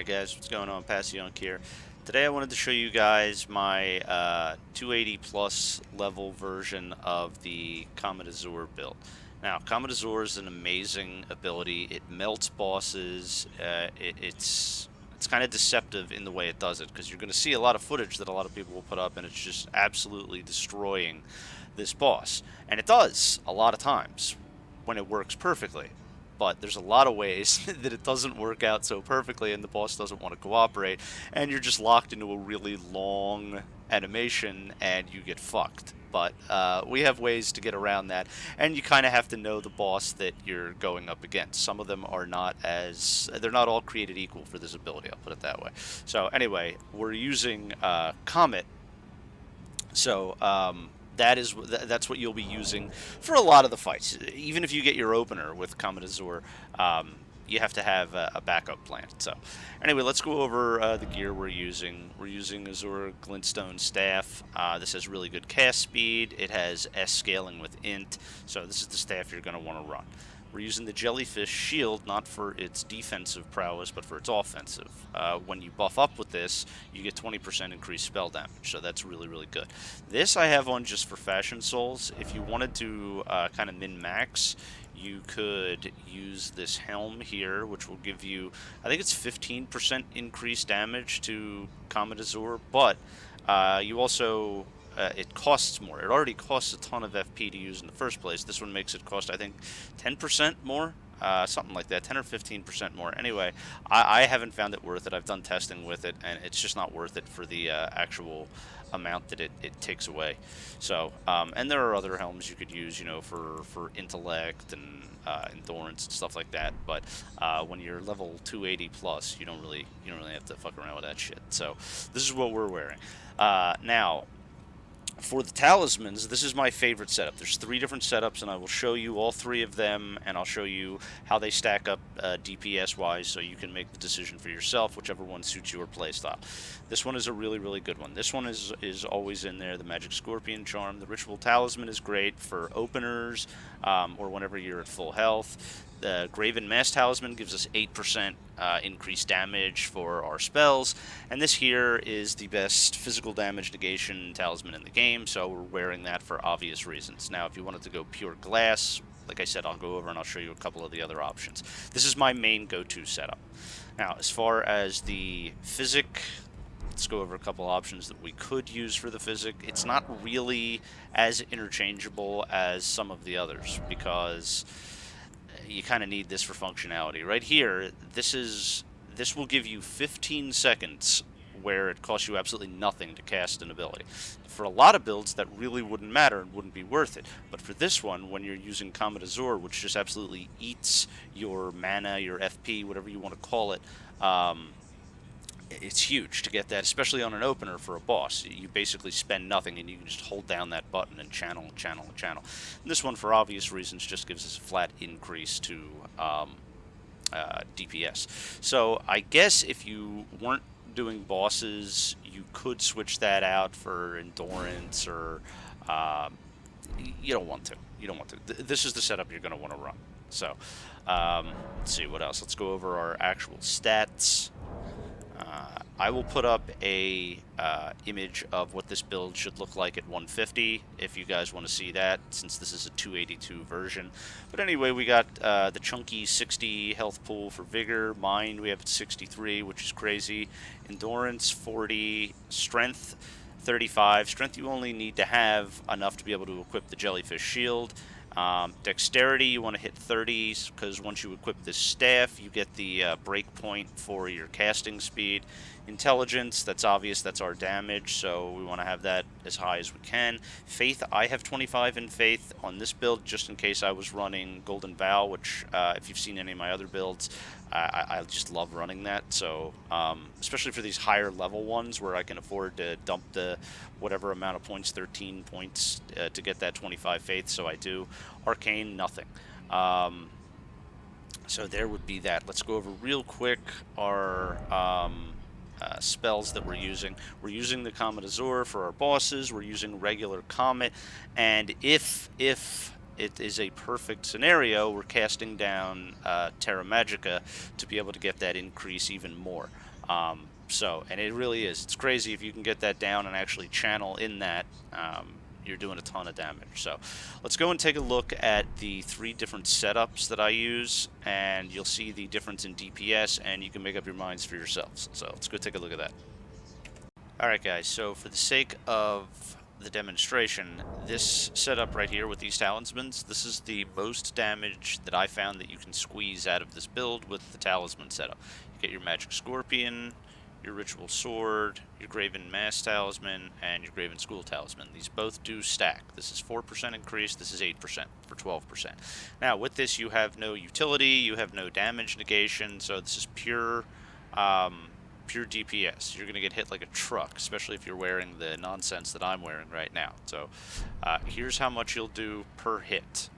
Alright guys, what's going on? Passionk here. Today I wanted to show you guys my 280 plus level version of the Comet Azur build. Now, Comet Azur is an amazing ability. It melts bosses. It's kind of deceptive in the way it does it, because you're going to see a lot of footage that a lot of people will put up, and it's just absolutely destroying this boss. And it does a lot of times when it works perfectly, but there's a lot of ways that it doesn't work out so perfectly and the boss doesn't want to cooperate, and you're just locked into a really long animation and you get fucked. But we have ways to get around that, and you kind of have to know the boss that you're going up against. Some of them are not they're not all created equal for this ability, I'll put it that way. So anyway, we're using Comet. So that's what you'll be using for a lot of the fights. Even if you get your opener with Comet Azur, you have to have a backup plan. So anyway, let's go over the gear we're using. We're using Azur Glintstone staff. This has really good cast speed. It has S scaling with int. So this is the staff you're going to want to run. We're using the Jellyfish Shield, not for its defensive prowess, but for its offensive. When you buff up with this, you get 20% increased spell damage, so that's really, really good. This I have on just for Fashion Souls. If you wanted to kind of min-max, you could use this helm here, which will give you, I think it's 15% increased damage to Comet Azur, but you also it costs more. It already costs a ton of FP to use in the first place. This one makes it cost, I think, 10% more, something like that, 10 or 15% more. Anyway, I haven't found it worth it. I've done testing with it, and it's just not worth it for the actual amount that it takes away. So, and there are other helms you could use, you know, for intellect and endurance and stuff like that. But when you're level 280 plus, you don't really have to fuck around with that shit. So, this is what we're wearing. Now, for the talismans, this is my favorite setup. There's 3 different setups, and I will show you all 3 of them, and I'll show you how they stack up DPS-wise, so you can make the decision for yourself, whichever one suits your playstyle. This one is a really, really good one. This one is always in there, the Magic Scorpion Charm. The Ritual Talisman is great for openers, or whenever you're at full health. The Graven Mass Talisman gives us 8% increased damage for our spells, and this here is the best physical damage negation talisman in the game, so we're wearing that for obvious reasons. Now, if you wanted to go pure glass, like I said, I'll go over and I'll show you a couple of the other options. This is my main go-to setup. Now, as far as the physic, let's go over a couple options that we could use for the physic. It's not really as interchangeable as some of the others, because you kind of need this for functionality. Right here, this will give you 15 seconds where it costs you absolutely nothing to cast an ability. For a lot of builds, that really wouldn't matter and wouldn't be worth it. But for this one, when you're using Comet Azur, which just absolutely eats your mana, your FP, whatever you want to call it, it's huge to get that, especially on an opener for a boss. You basically spend nothing, and you can just hold down that button and channel and channel and channel. And this one, for obvious reasons, just gives us a flat increase to DPS. So I guess if you weren't doing bosses, you could switch that out for endurance, or you don't want to. You don't want to. This is the setup you're going to want to run. So let's see what else. Let's go over our actual stats. I will put up a image of what this build should look like at 150 if you guys want to see that, since this is a 282 version. But anyway, we got the chunky 60 health pool for Vigor. Mind, we have 63, which is crazy. Endurance, 40. Strength, 35. Strength, you only need to have enough to be able to equip the Jellyfish Shield. Dexterity, you want to hit 30, because once you equip this staff, you get the break point for your casting speed. Intelligence, that's obvious, that's our damage, so we want to have that as high as we can. Faith, I have 25 in Faith on this build, just in case I was running Golden Vow, which, if you've seen any of my other builds, I just love running that. So, especially for these higher level ones where I can afford to dump the whatever amount of points, 13 points, to get that 25 Faith, so I do. Arcane, nothing. So there would be that. Let's go over real quick our spells that we're using. We're using the Comet Azur for our bosses. We're using regular Comet, and if it is a perfect scenario, we're casting down Terra Magica to be able to get that increase even more. And it really is. It's crazy if you can get that down and actually channel in that. You're doing a ton of damage. So let's go and take a look at the 3 different setups that I use, and you'll see the difference in DPS, and you can make up your minds for yourselves. So let's go take a look at that. Alright guys, so for the sake of the demonstration, this setup right here with these Talismans, this is the most damage that I found that you can squeeze out of this build with the Talisman setup. You get your Magic Scorpion, your Ritual Sword, your Graven Mass Talisman, and your Graven School Talisman. These both do stack. This is 4% increase, this is 8% for 12%. Now with this you have no utility, you have no damage negation, so this is pure DPS. You're going to get hit like a truck, especially if you're wearing the nonsense that I'm wearing right now. So here's how much you'll do per hit.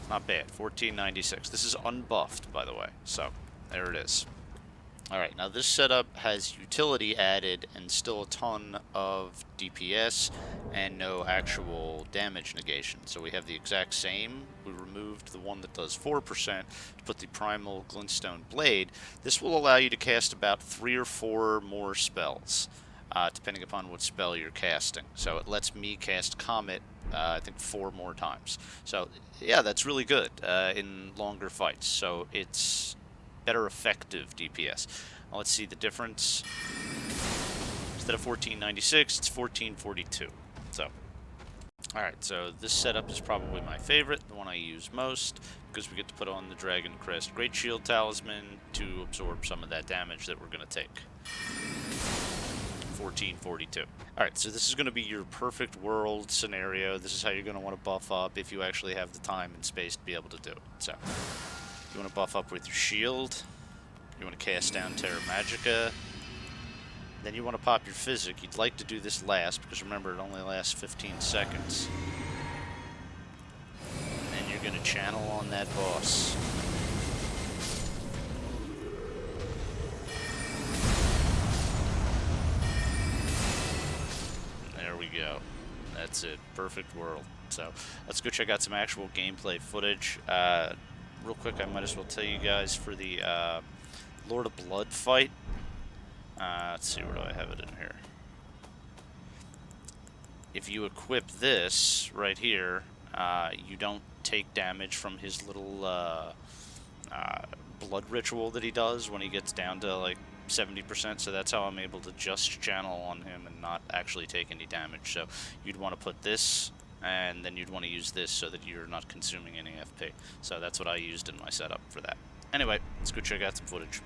Not bad, 1496. This is unbuffed, by the way, so there it is. Alright, now this setup has utility added and still a ton of DPS and no actual damage negation. So we have the exact same. We removed the one that does 4% to put the Primal Glintstone Blade. This will allow you to cast about 3 or 4 more spells, depending upon what spell you're casting. So it lets me cast Comet, I think 4 more times. So yeah, that's really good in longer fights. So it's better effective DPS. Now let's see the difference. Instead of 1496, it's 1442. So, alright, so this setup is probably my favorite, the one I use most, because we get to put on the Dragon Crest Great Shield Talisman to absorb some of that damage that we're going to take. 1442. Alright, so this is going to be your perfect world scenario. This is how you're going to want to buff up if you actually have the time and space to be able to do it. So, you want to buff up with your shield, you want to cast down Terra Magica, then you want to pop your Physic. You'd like to do this last, because remember, it only lasts 15 seconds. And then you're going to channel on that boss. There we go. That's it. Perfect world. So, let's go check out some actual gameplay footage. Real quick, I might as well tell you guys for the Lord of Blood fight. Let's see, where do I have it in here? If you equip this right here, you don't take damage from his little blood ritual that he does when he gets down to like 70%, so that's how I'm able to just channel on him and not actually take any damage. So you'd want to put this, and then you'd want to use this so that you're not consuming any FP. So that's what I used in my setup for that. Anyway, let's go check out some footage.